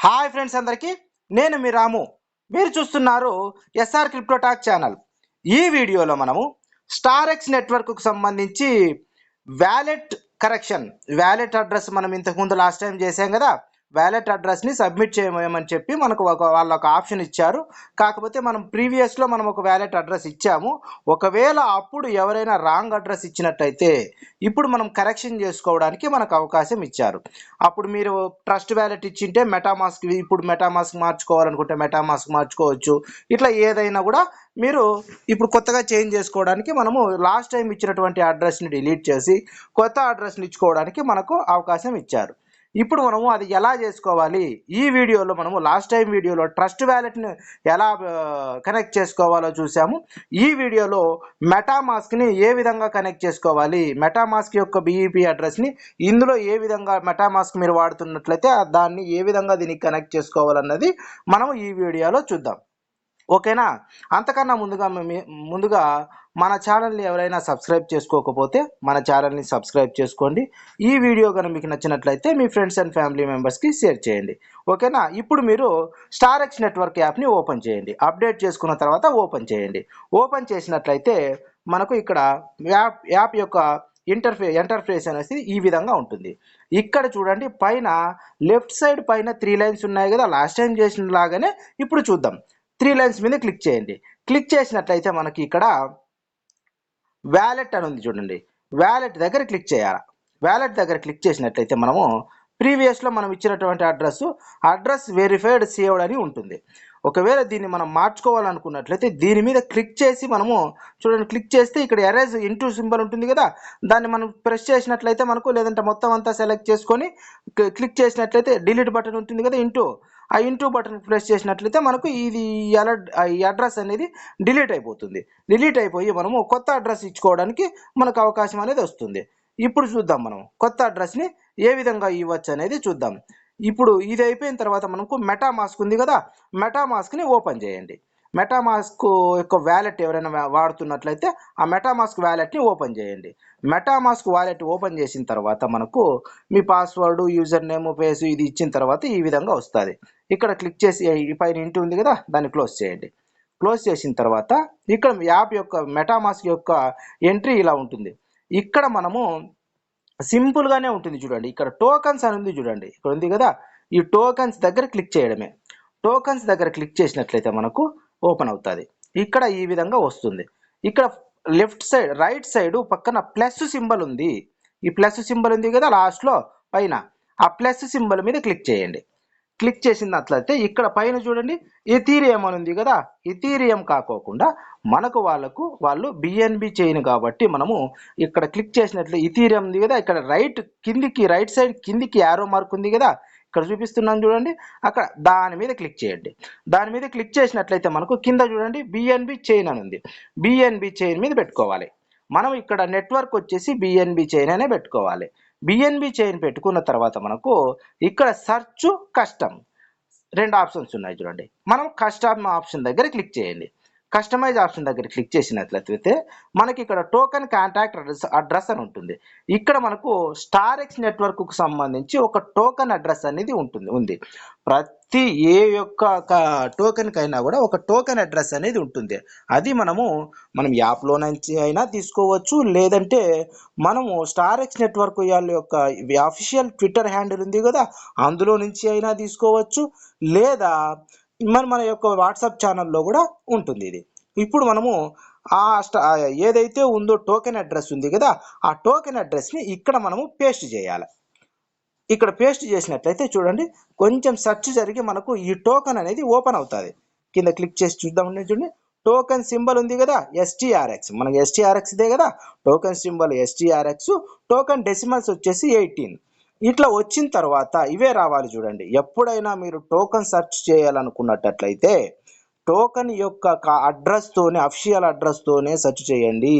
Hi friends అందరికీ నేను మీ రాము. మీరు చూస్తున్నారు ఎస్ఆర్ క్రిప్టో టాక్ ఛానల్. ఈ వీడియోలో మనము స్టార్ ఎక్స్ నెట్వర్క్కు సంబంధించి వ్యాలెట్ కరెక్షన్, వ్యాలెట్ అడ్రస్ మనం ఇంతకుముందు లాస్ట్ టైం చేసాం కదా. వ్యాలెట్ అడ్రస్ని సబ్మిట్ చేయమని చెప్పి మనకు వాళ్ళ ఒక ఆప్షన్ ఇచ్చారు. కాకపోతే మనం ప్రీవియస్లో మనం ఒక వ్యాలెట్ అడ్రస్ ఇచ్చాము. ఒకవేళ అప్పుడు ఎవరైనా రాంగ్ అడ్రస్ ఇచ్చినట్టయితే ఇప్పుడు మనం కరెక్షన్ చేసుకోవడానికి మనకు అవకాశం ఇచ్చారు. అప్పుడు మీరు ట్రస్ట్ వ్యాలెట్ ఇచ్చింటే మెటామాస్క్, ఇప్పుడు మెటామాస్క్ మార్చుకోవాలనుకుంటే మెటామాస్క్ మార్చుకోవచ్చు. ఇట్లా ఏదైనా కూడా మీరు ఇప్పుడు కొత్తగా చేంజ్ చేసుకోవడానికి మనము లాస్ట్ టైం ఇచ్చినటువంటి అడ్రస్ని డిలీట్ చేసి కొత్త అడ్రస్ని ఇచ్చుకోవడానికి మనకు అవకాశం ఇచ్చారు. ఇప్పుడు మనము అది ఎలా చేసుకోవాలి, ఈ వీడియోలో మనము లాస్ట్ టైం వీడియోలో ట్రస్ట్ వ్యాలెట్ని ఎలా కనెక్ట్ చేసుకోవాలో చూసాము. ఈ వీడియోలో మెటామాస్క్ని ఏ విధంగా కనెక్ట్ చేసుకోవాలి, మెటామాస్క్ యొక్క బిఈపి అడ్రస్ని ఇందులో ఏ విధంగా మెటామాస్క్ మీరు వాడుతున్నట్లయితే దాన్ని ఏ విధంగా దీనికి కనెక్ట్ చేసుకోవాలన్నది మనం ఈ వీడియోలో చూద్దాం. ఓకేనా? అంతకన్నా ముందుగా మన ఛానల్ని ఎవరైనా సబ్స్క్రైబ్ చేసుకోకపోతే మన ఛానల్ని సబ్స్క్రైబ్ చేసుకోండి. ఈ వీడియో కనుక మీకు నచ్చినట్లయితే మీ ఫ్రెండ్స్ అండ్ ఫ్యామిలీ మెంబర్స్కి షేర్ చేయండి. ఓకేనా? ఇప్పుడు మీరు స్టార్ ఎక్స్ నెట్వర్క్ యాప్ని ఓపెన్ చేయండి. అప్డేట్ చేసుకున్న తర్వాత ఓపెన్ చేయండి. ఓపెన్ చేసినట్లయితే మనకు ఇక్కడ యాప్ యొక్క ఇంటర్ఫేస్ అనేది ఈ విధంగా ఉంటుంది. ఇక్కడ చూడండి, పైన లెఫ్ట్ సైడ్ పైన 3 లైన్స్ ఉన్నాయి కదా, లాస్ట్ టైం చేసిన లాగానే ఇప్పుడు చూద్దాం. 3 లైన్స్ మీద క్లిక్ చేయండి. క్లిక్ చేసినట్లయితే మనకి ఇక్కడ వ్యాలెట్ అని ఉంది చూడండి. వ్యాలెట్ దగ్గర క్లిక్ చేయాలి. వ్యాలెట్ దగ్గర క్లిక్ చేసినట్లయితే మనము ప్రీవియస్లో మనం ఇచ్చినటువంటి అడ్రస్ వెరిఫైడ్ సేవ్డ్ అని ఉంటుంది. ఒకవేళ దీన్ని మనం మార్చుకోవాలనుకున్నట్లయితే దీని మీద క్లిక్ చేసి మనము చూడండి, క్లిక్ చేస్తే ఇక్కడ ఎరేజ్ ఇంటూ సింబల్ ఉంటుంది కదా, దాన్ని మనం ప్రెస్ చేసినట్లయితే మనకు, లేదంటే మొత్తం అంతా సెలెక్ట్ చేసుకొని క్లిక్ చేసినట్లయితే డిలీట్ బటన్ ఉంటుంది కదా, ఆ ఇంటూ బటన్ ప్రెస్ చేసినట్లయితే మనకు ఈ అడ్రస్ అనేది డిలీట్ అయిపోతుంది. డిలీట్ అయిపోయి మనము కొత్త అడ్రస్ ఇచ్చుకోవడానికి మనకు అవకాశం అనేది వస్తుంది. ఇప్పుడు చూద్దాం మనం కొత్త అడ్రస్ని ఏ విధంగా ఇవ్వచ్చు అనేది చూద్దాం. ఇప్పుడు ఇది అయిపోయిన తర్వాత మనకు మెటామాస్క్ ఉంది కదా, మెటామాస్క్ని ఓపెన్ చేయండి. మెటామాస్క్ యొక్క వ్యాలెట్ ఎవరైనా వాడుతున్నట్లయితే ఆ మెటామాస్క్ వ్యాలెట్ని ఓపెన్ చేయండి. మెటామాస్క్ వ్యాలెట్ ఓపెన్ చేసిన తర్వాత మనకు మీ పాస్వర్డ్, యూజర్ నేమ్, ఫేస్ ఇది ఇచ్చిన తర్వాత ఈ విధంగా వస్తుంది. ఇక్కడ క్లిక్ చేసి ఈ పైన ఇంటి ఉంది కదా, దాన్ని క్లోజ్ చేయండి. క్లోజ్ చేసిన తర్వాత ఇక్కడ యాప్ యొక్క మెటామాస్క్ యొక్క ఎంట్రీ ఇలా ఉంటుంది. ఇక్కడ మనము సింపుల్గానే ఉంటుంది చూడండి. ఇక్కడ టోకన్స్ అని ఉంది చూడండి, ఇక్కడ ఉంది కదా, ఈ టోకన్స్ దగ్గర క్లిక్ చేయడమే. టోకన్స్ దగ్గర క్లిక్ చేసినట్లయితే మనకు ఓపెన్ అవుతుంది. ఇక్కడ ఈ విధంగా వస్తుంది. ఇక్కడ లెఫ్ట్ సైడ్ రైట్ సైడ్ పక్కన ప్లస్ సింబల్ ఉంది. ఈ ప్లస్ సింబల్ ఉంది కదా లాస్ట్లో పైన, ఆ ప్లస్ సింబల్ మీద క్లిక్ చేయండి. క్లిక్ చేసినట్లయితే ఇక్కడ పైన చూడండి ఇథీరియం అని ఉంది కదా, ఇథీరియం కాకోకుండా మనకు వాళ్ళు బిఎన్బి చైన్ కాబట్టి మనము ఇక్కడ క్లిక్ చేసినట్లు ఇథీరియం ఉంది కదా, ఇక్కడ రైట్ సైడ్ కిందికి యారో మార్క్ ఉంది కదా, ఇక్కడ చూపిస్తున్నాను చూడండి, అక్కడ దాని మీద క్లిక్ చేయండి. దాని మీద క్లిక్ చేసినట్లయితే మనకు కింద చూడండి బిఎన్బి చైన్ అని ఉంది. బిఎన్బి చైన్ మీద పెట్టుకోవాలి. మనం ఇక్కడ నెట్వర్క్ వచ్చేసి బిఎన్బి చైన్ అనే పెట్టుకోవాలి. బిఎన్బి చైన్ పెట్టుకున్న తర్వాత మనకు ఇక్కడ సర్చ్, కస్టమ్ 2 ఆప్షన్స్ ఉన్నాయి చూడండి. మనం కస్టమ్ ఆప్షన్ దగ్గర క్లిక్ చేయండి. కస్టమైజ్ ఆప్షన్ దగ్గర క్లిక్ చేసినట్లయితే మనకి ఇక్కడ టోకెన్ కాంటాక్ట్ అడ్రస్ అని ఉంటుంది. ఇక్కడ మనకు స్టార్ ఎక్స్ నెట్వర్క్కు సంబంధించి ఒక టోకెన్ అడ్రస్ అనేది ఉంది. ప్రతి ఏ యొక్క టోకెన్కైనా కూడా ఒక టోకెన్ అడ్రస్ అనేది ఉంటుంది. అది మనం యాప్లో నుంచి అయినా తీసుకోవచ్చు, లేదంటే మనము స్టార్ ఎక్స్ నెట్వర్క్ వాళ్ళ యొక్క అఫీషియల్ ట్విట్టర్ హ్యాండిల్ ఉంది కదా, అందులో నుంచి అయినా తీసుకోవచ్చు, లేదా మన యొక్క వాట్సాప్ ఛానల్లో కూడా ఉంటుంది ఇది. ఇప్పుడు మనము ఏదైతే ఉందో టోకెన్ అడ్రస్ ఉంది కదా, ఆ టోకెన్ అడ్రస్ని ఇక్కడ మనము పేస్ట్ చేయాలి. ఇక్కడ పేస్ట్ చేసినట్లయితే చూడండి, కొంచెం సెర్చ్ జరిగి మనకు ఈ టోకెన్ అనేది ఓపెన్ అవుతుంది. కింద క్లిక్ చేసి చూద్దామండి. చూడండి, టోకెన్ సింబల్ ఉంది కదా, ఎస్టీఆర్ఎక్స్, మనకి ఎస్టీఆర్ఎక్స్ ఇదే కదా టోకెన్ సింబల్, ఎస్టీఆర్ఎక్స్. టోకెన్ డెసిమల్స్ వచ్చేసి 18. ఇట్లా వచ్చిన తర్వాత ఇవే రావాలి చూడండి. ఎప్పుడైనా మీరు టోకెన్ సెర్చ్ చేయాలనుకున్నట్లయితే టోకెన్ యొక్క అడ్రస్తోనే, అఫీషియల్ అడ్రస్తోనే సెర్చ్ చేయండి.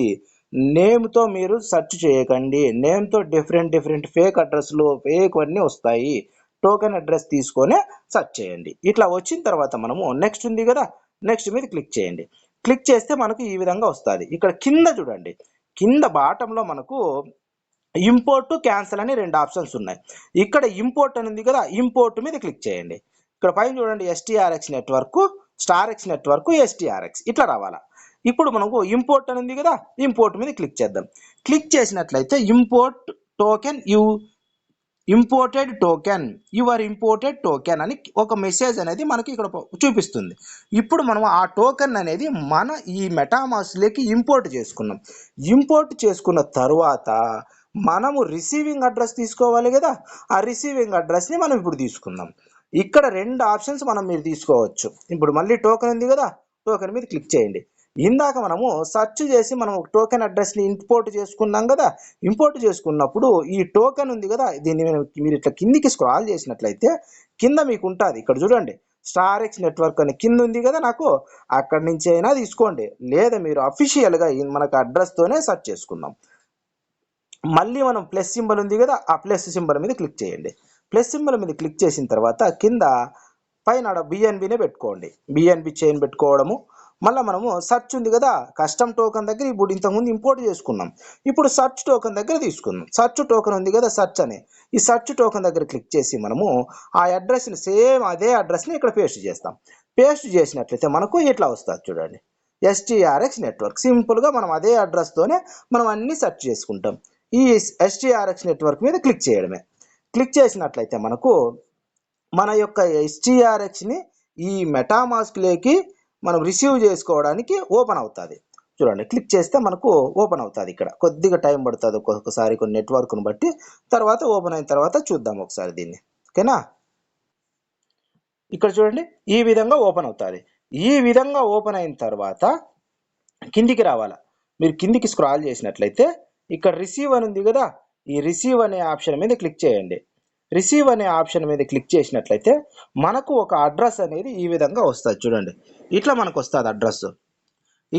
నేమ్తో మీరు సెర్చ్ చేయకండి. నేమ్తో డిఫరెంట్ ఫేక్ అడ్రస్లు, ఫేక్ అన్నీ వస్తాయి. టోకెన్ అడ్రస్ తీసుకొని సెర్చ్ చేయండి. ఇట్లా వచ్చిన తర్వాత మనము నెక్స్ట్ ఉంది కదా, నెక్స్ట్ మీద క్లిక్ చేయండి. క్లిక్ చేస్తే మనకు ఈ విధంగా వస్తుంది. ఇక్కడ కింద చూడండి, కింద బాటంలో మనకు ఇంపోర్ట్, క్యాన్సిల్ అని 2 ఆప్షన్స్ ఉన్నాయి. ఇక్కడ ఇంపోర్ట్ అని ఉంది కదా, ఇంపోర్ట్ మీద క్లిక్ చేయండి. ఇక్కడ పైన చూడండి STRX నెట్వర్క్, స్టార్ఎక్స్ నెట్వర్క్, STRX ఇట్లా రావాలా. ఇప్పుడు మనకు ఇంపోర్ట్ అని ఉంది కదా, ఇంపోర్ట్ మీద క్లిక్ చేద్దాం. క్లిక్ చేసినట్లయితే import token imported token, your imported token అని ఒక మెసేజ్ అనేది మనకి ఇక్కడ చూపిస్తుంది. ఇప్పుడు మనం ఆ టోకెన్ అనేది మన ఈ మెటామాస్క్లోకి ఇంపోర్ట్ చేసుకున్నాం. ఇంపోర్ట్ చేసుకున్న తర్వాత మనము రిసీవింగ్ అడ్రస్ తీసుకోవాలి కదా, ఆ రిసీవింగ్ అడ్రస్ని మనం ఇప్పుడు తీసుకుందాం. ఇక్కడ 2 ఆప్షన్స్ మీరు తీసుకోవచ్చు. ఇప్పుడు మళ్ళీ టోకెన్ ఉంది కదా, టోకెన్ మీద క్లిక్ చేయండి. ఇందాక మనము సెర్చ్ చేసి మనం ఒక టోకెన్ అడ్రస్ని ఇంపోర్ట్ చేసుకున్నాం కదా, ఇంపోర్ట్ చేసుకున్నప్పుడు ఈ టోకెన్ ఉంది కదా, దీన్ని మీరు ఇట్లా కిందికి స్క్రాల్ చేసినట్లయితే కింద మీకు ఉంటుంది. ఇక్కడ చూడండి స్టార్ఎక్స్ నెట్వర్క్ అని కింద ఉంది కదా, నాకు అక్కడి నుంచి అయినా తీసుకోండి, లేదా మీరు అఫీషియల్గా మనకు అడ్రస్తోనే సెర్చ్ చేసుకుందాం. మళ్ళీ మనం ప్లస్ సింబల్ ఉంది కదా, ఆ ప్లస్ సింబల్ మీద క్లిక్ చేయండి. ప్లస్ సింబల్ మీద క్లిక్ చేసిన తర్వాత కింద పైన BNBనే పెట్టుకోండి, BNB చైన్ పెట్టుకోవడము. మళ్ళీ మనము సర్చ్ ఉంది కదా, కస్టమ్ టోకెన్ దగ్గర ఇప్పుడు ఇంతకుముందు ఇంపోర్ట్ చేసుకున్నాం, ఇప్పుడు సర్చ్ టోకెన్ దగ్గర తీసుకుందాం. సర్చ్ టోకెన్ ఉంది కదా, సర్చ్ అని ఈ సర్చ్ టోకెన్ దగ్గర క్లిక్ చేసి మనము ఆ అడ్రస్ని సేమ్ అదే అడ్రస్ని ఇక్కడ పేస్ట్ చేస్తాం. పేస్ట్ చేసినట్లయితే మనకు ఇట్లా వస్తుంది చూడండి, STRX నెట్వర్క్. సింపుల్గా మనం అదే అడ్రస్తోనే మనం అన్ని సెర్చ్ చేసుకుంటాం. ఈ STRX నెట్వర్క్ మీద క్లిక్ చేయడమే. క్లిక్ చేసినట్లయితే మనకు మన యొక్క STRXని ఈ మెటామాస్క్లోకి మనం రిసీవ్ చేసుకోవడానికి ఓపెన్ అవుతుంది. చూడండి క్లిక్ చేస్తే మనకు ఓపెన్ అవుతుంది. ఇక్కడ కొద్దిగా టైం పడుతుంది ఒక్కొక్కసారి కొన్ని నెట్వర్క్ను బట్టి. తర్వాత ఓపెన్ అయిన తర్వాత చూద్దాం ఒకసారి దీన్ని, ఓకేనా. ఇక్కడ చూడండి ఈ విధంగా ఓపెన్ అవుతుంది. ఈ విధంగా ఓపెన్ అయిన తర్వాత కిందికి రావాలా. మీరు కిందికి స్క్రాల్ చేసినట్లయితే ఇక్కడ రిసీవ్ అని ఉంది కదా, ఈ రిసీవ్ అనే ఆప్షన్ మీద క్లిక్ చేయండి. రిసీవ్ అనే ఆప్షన్ మీద క్లిక్ చేసినట్లయితే మనకు ఒక అడ్రస్ అనేది ఈ విధంగా వస్తుంది. చూడండి ఇట్లా మనకు వస్తుంది అడ్రస్.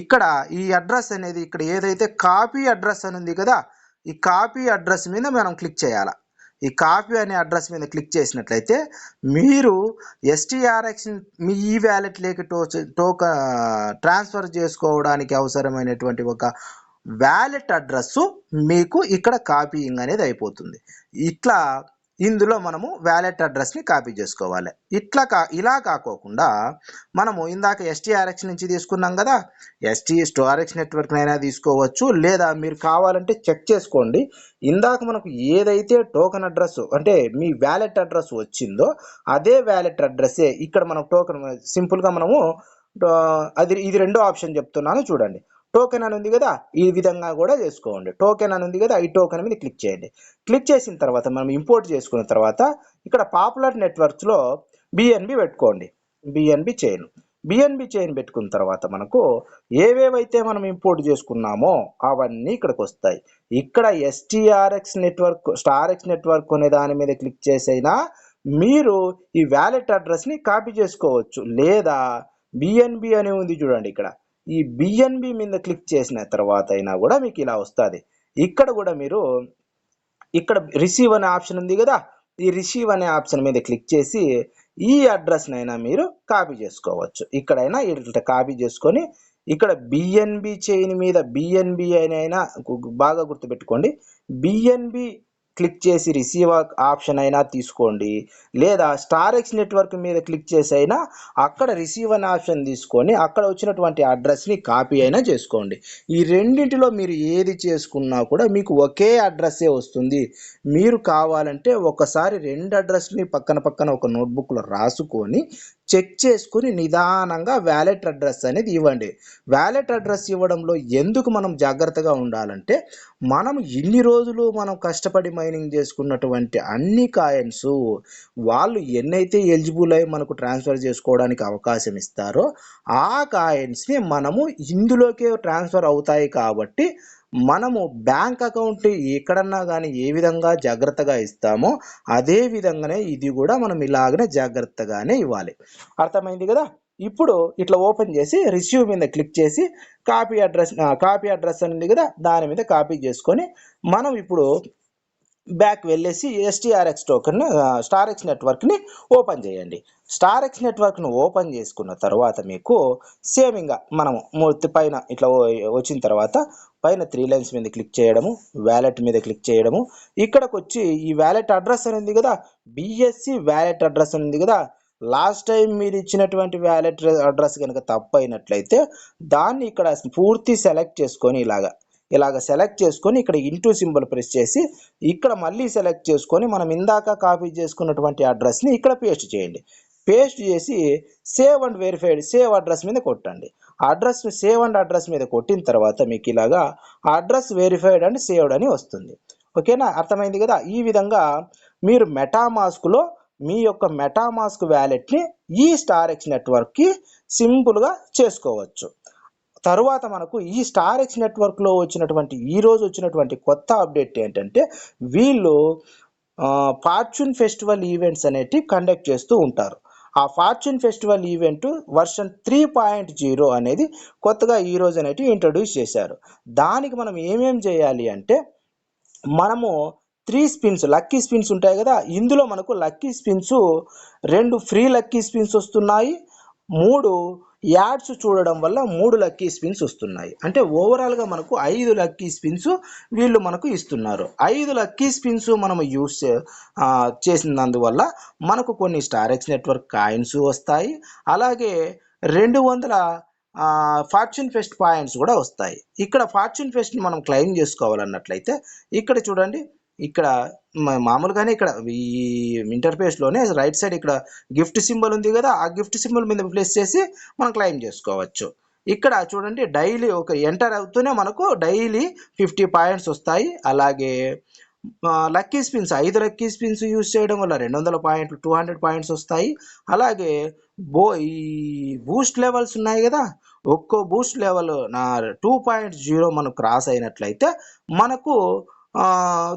ఇక్కడ ఈ అడ్రస్ అనేది ఇక్కడ ఏదైతే కాపీ అడ్రస్ అని ఉంది కదా, ఈ కాపీ అడ్రస్ మీద మనం క్లిక్ చేయాలి. ఈ కాపీ అనే అడ్రస్ మీద క్లిక్ చేసినట్లయితే మీరు STRX మీ ఈ వ్యాలెట్లోకి ట్రాన్స్ఫర్ చేసుకోవడానికి అవసరమైనటువంటి ఒక వ్యాలెట్ అడ్రస్ మీకు ఇక్కడ కాపీయింగ్ అనేది అయిపోతుంది. ఇట్లా ఇందులో మనము వ్యాలెట్ అడ్రస్ని కాపీ చేసుకోవాలి. ఇలా కాకోకుండా మనము ఇందాక STRX నుంచి తీసుకున్నాం కదా, STRX నెట్వర్క్నైనా తీసుకోవచ్చు, లేదా మీరు కావాలంటే చెక్ చేసుకోండి. ఇందాక మనకు ఏదైతే టోకెన్ అడ్రస్ అంటే మీ వ్యాలెట్ అడ్రస్ వచ్చిందో అదే వ్యాలెట్ అడ్రస్సే ఇక్కడ మనం టోకెన్ సింపుల్గా మనము ఇది రెండో ఆప్షన్ చెప్తున్నాను చూడండి. టోకెన్ అని ఉంది కదా, ఈ విధంగా కూడా చేసుకోండి. టోకెన్ అని ఉంది కదా, ఈ టోకెన్ మీద క్లిక్ చేయండి. క్లిక్ చేసిన తర్వాత మనం ఇంపోర్ట్ చేసుకున్న తర్వాత ఇక్కడ పాపులర్ నెట్వర్క్స్లో BNB పెట్టుకోండి, BNB చైన్ పెట్టుకున్న తర్వాత మనకు ఏవేవైతే మనం ఇంపోర్ట్ చేసుకున్నామో అవన్నీ ఇక్కడికి వస్తాయి. ఇక్కడ STRX నెట్వర్క్, స్టార్ఎక్స్ నెట్వర్క్ అనే దాని మీద క్లిక్ చేసైనా మీరు ఈ వ్యాలెట్ అడ్రస్ని కాపీ చేసుకోవచ్చు, లేదా BNB అని ఉంది చూడండి, ఇక్కడ ఈ BNB మీద క్లిక్ చేసిన తర్వాత అయినా కూడా మీకు ఇలా వస్తుంది. ఇక్కడ కూడా మీరు ఇక్కడ రిసీవ్ అనే ఆప్షన్ ఉంది కదా, ఈ రిసీవ్ అనే ఆప్షన్ మీద క్లిక్ చేసి ఈ అడ్రస్నైనా మీరు కాపీ చేసుకోవచ్చు. ఇక్కడైనా ఇట్లా కాపీ చేసుకొని ఇక్కడ BNB చైన్ మీద BNB అయినా బాగా గుర్తుపెట్టుకోండి, BNB క్లిక్ చేసి రిసీవ్ ఆప్షన్ అయినా తీసుకోండి, లేదా స్టార్ఎక్స్ నెట్వర్క్ మీద క్లిక్ చేసి అయినా అక్కడ రిసీవ్ అనే ఆప్షన్ తీసుకొని అక్కడ వచ్చినటువంటి అడ్రస్ని కాపీ అయినా చేసుకోండి. ఈ రెండింటిలో మీరు ఏది చేసుకున్నా కూడా మీకు ఒకే అడ్రస్సే వస్తుంది. మీరు కావాలంటే ఒకసారి 2 అడ్రస్ని పక్కన ఒక నోట్బుక్లో రాసుకొని చెక్ చేసుకుని నిదానంగా వ్యాలెట్ అడ్రస్ అనేది ఇవ్వండి. వ్యాలెట్ అడ్రస్ ఇవ్వడంలో ఎందుకు మనం జాగ్రత్తగా ఉండాలంటే, మనం ఇన్ని రోజులు మనం కష్టపడి మైనింగ్ చేసుకున్నటువంటి అన్ని కాయిన్స్ వాళ్ళు ఎన్నైతే ఎలిజిబుల్ అయి మనకు ట్రాన్స్ఫర్ చేసుకోవడానికి అవకాశం ఇస్తారో ఆ కాయిన్స్ని మనము ఇందులోకే ట్రాన్స్ఫర్ అవుతాయి. కాబట్టి మనము బ్యాంక్ అకౌంట్ ఎక్కడన్నా కానీ ఏ విధంగా జాగ్రత్తగా ఇస్తామో అదే విధంగానే ఇది కూడా మనం ఇలాగనే జాగ్రత్తగానే ఇవ్వాలి. అర్థమైంది కదా. ఇప్పుడు ఇట్లా ఓపెన్ చేసి రిసీవ్ మీద క్లిక్ చేసి కాపీ అడ్రస్ అనేది కదా, దాని మీద కాపీ చేసుకొని మనం ఇప్పుడు బ్యాక్ వెళ్ళేసి STRX టోకెన్ స్టార్ఎక్స్ నెట్వర్క్ని ఓపెన్ చేయండి. స్టార్ఎక్స్ నెట్వర్క్ను ఓపెన్ చేసుకున్న తర్వాత మీకు సేమింగ్గా మనము మూర్తి పైన ఇట్లా వచ్చిన తర్వాత పైన 3 లైన్స్ మీద క్లిక్ చేయడము, వ్యాలెట్ మీద క్లిక్ చేయడము, ఇక్కడికి వచ్చి ఈ వ్యాలెట్ అడ్రస్ అని ఉంది కదా, BSC వ్యాలెట్ అడ్రస్ అని ఉంది కదా, లాస్ట్ టైం మీరు ఇచ్చినటువంటి వ్యాలెట్ అడ్రస్ కనుక తప్పు అయినట్లయితే దాన్ని ఇక్కడ పూర్తి సెలెక్ట్ చేసుకొని ఇలాగ సెలెక్ట్ చేసుకొని ఇక్కడ ఇంటూ సింబల్ ప్రెస్ చేసి ఇక్కడ మళ్ళీ సెలెక్ట్ చేసుకొని మనం ఇందాక కాపీ చేసుకున్నటువంటి అడ్రస్ని ఇక్కడ పేస్ట్ చేయండి. పేస్ట్ చేసి save and verified save address మీద కొట్టండి. సేవ్ అండ్ అడ్రస్ మీద కొట్టిన తర్వాత మీకు ఇలాగా అడ్రస్ వెరిఫైడ్ అండ్ సేవ్డ్ అని వస్తుంది. ఓకేనా, అర్థమైంది కదా. ఈ విధంగా మీరు మెటామాస్క్లో మీ యొక్క మెటామాస్క్ వ్యాలెట్ని ఈ స్టార్ఎక్స్ నెట్వర్క్కి సింపుల్గా చేసుకోవచ్చు. తరువాత మనకు ఈ స్టార్ఎక్స్ నెట్వర్క్లో ఈరోజు వచ్చినటువంటి కొత్త అప్డేట్ ఏంటంటే వీళ్ళు ఫార్చ్యూన్ ఫెస్టివల్ ఈవెంట్స్ అనేటివి కండక్ట్ చేస్తూ ఉంటారు. ఆ ఫార్చ్యూన్ ఫెస్టివల్ ఈవెంట్ వర్షన్ 3.0 అనేది కొత్తగా ఈరోజు అనేటివి ఇంట్రడ్యూస్ చేశారు. దానికి మనం ఏమేం చేయాలి అంటే మనము 3 స్పిన్స్ లక్కీ స్పిన్స్ ఉంటాయి కదా, ఇందులో మనకు lucky spins 2 free lucky spins వస్తున్నాయి, 3 యాడ్స్ చూడడం వల్ల 3 లక్కీ స్పిన్స్ వస్తున్నాయి. అంటే ఓవరాల్గా మనకు 5 లక్కీ స్పిన్స్ వీళ్ళు మనకు ఇస్తున్నారు. 5 లక్కీ స్పిన్స్ మనం యూస్ చేసినందువల్ల మనకు కొన్ని స్టార్ఎక్స్ నెట్వర్క్ కాయిన్స్ వస్తాయి, అలాగే 200 ఫార్చ్యూన్ ఫెస్ట్ పాయింట్స్ కూడా వస్తాయి. ఇక్కడ ఫార్చ్యూన్ ఫెస్ట్ని మనం క్లెయిమ్ చేసుకోవాలన్నట్లయితే ఇక్కడ చూడండి, ఇక్కడ మామూలుగానే ఇక్కడ ఈ ఇంటర్ఫేస్లోనే రైట్ సైడ్ ఇక్కడ గిఫ్ట్ సింబల్ ఉంది కదా, ఆ గిఫ్ట్ సింబల్ మీద ప్లేస్ చేసి మనం క్లెయిమ్ చేసుకోవచ్చు. ఇక్కడ చూడండి డైలీ ఒక ఎంటర్ అవుతూనే మనకు డైలీ 50 పాయింట్స్ వస్తాయి. అలాగే lucky spins 5 lucky spins use చేయడం వల్ల 200 పాయింట్లు 200 పాయింట్స్ వస్తాయి. అలాగే ఈ బూస్ట్ లెవెల్స్ ఉన్నాయి కదా, ఒక్కో బూస్ట్ లెవెల్ 2.0 మనకు క్రాస్ అయినట్లయితే మనకు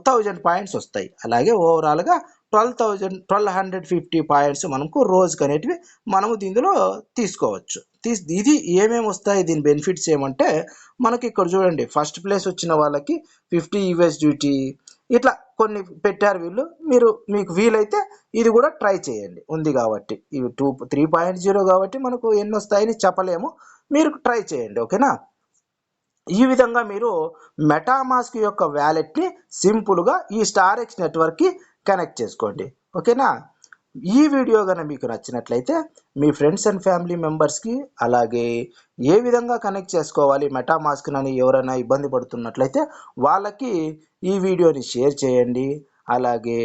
1000 పాయింట్స్ వస్తాయి. అలాగే ఓవరాల్గా 1250 పాయింట్స్ మనకు రోజుకి అనేటివి మనము దీనిలో తీసుకోవచ్చు. ఇది ఏమేమి వస్తాయి, దీని బెనిఫిట్స్ ఏమంటే మనకి ఇక్కడ చూడండి ఫస్ట్ ప్లేస్ వచ్చిన వాళ్ళకి 50 USDT ఇట్లా కొన్ని పెట్టారు వీళ్ళు. మీకు వీలైతే ఇది కూడా ట్రై చేయండి, ఉంది కాబట్టి. ఇవి 3.0 కాబట్టి మనకు ఎన్ని వస్తాయని చెప్పలేము, మీరు ట్రై చేయండి. ఓకేనా, ఈ విధంగా మీరు మెటామాస్క్ యొక్క వ్యాలెట్ని సింపుల్గా ఈ స్టార్ఎక్స్ నెట్వర్క్కి కనెక్ట్ చేసుకోండి. ఓకేనా, ఈ వీడియో కనుక మీకు నచ్చినట్లయితే మీ ఫ్రెండ్స్ అండ్ ఫ్యామిలీ మెంబర్స్కి, అలాగే ఏ విధంగా కనెక్ట్ చేసుకోవాలి మెటామాస్క్ అని ఎవరైనా ఇబ్బంది పడుతున్నట్లయితే వాళ్ళకి ఈ వీడియోని షేర్ చేయండి. అలాగే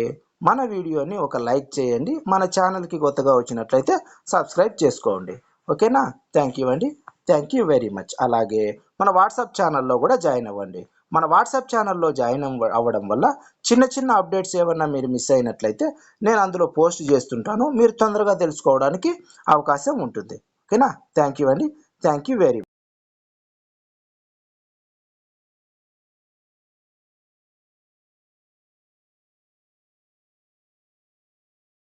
మన వీడియోని ఒక లైక్ చేయండి. మన ఛానల్కి కొత్తగా వచ్చినట్లయితే సబ్స్క్రైబ్ చేసుకోండి. ఓకేనా, థ్యాంక్ యూ అండి, థ్యాంక్ యూ వెరీ మచ్. అలాగే మన వాట్సాప్ ఛానల్లో కూడా జాయిన్ అవ్వండి. మన వాట్సాప్ ఛానల్లో జాయిన్ అవ్వడం వల్ల చిన్న చిన్న అప్డేట్స్ ఏమన్నా మీరు మిస్ అయినట్లయితే నేను అందులో పోస్ట్ చేస్తుంటాను, మీరు తొందరగా తెలుసుకోవడానికి అవకాశం ఉంటుంది. ఓకేనా, థ్యాంక్ యూ అండి, థ్యాంక్ యూ వెరీ మచ్.